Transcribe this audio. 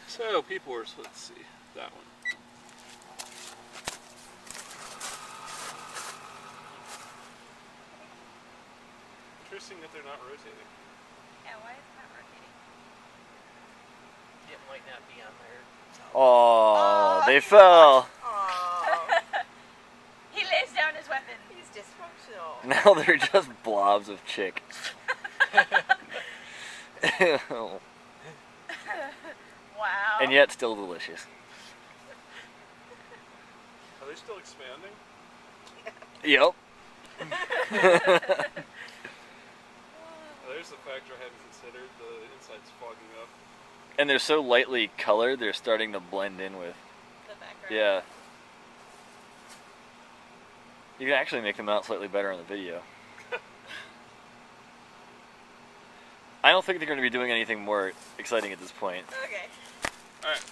So, Peep Horse, let's see. That one. Interesting that they're not rotating. Yeah, why is it not rotating? It might not be on there. Oh, they fell. Oh. He lays down his weapon. He's dysfunctional. Now they're just blobs of chick. Wow. And yet still delicious. Are they still expanding? Yep. There's the factor I hadn't considered. The inside's fogging up. And they're so lightly colored, they're starting to blend in with. The background. Yeah. You can actually make them out slightly better on the video. I don't think they're going to be doing anything more exciting at this point. Okay. Alright,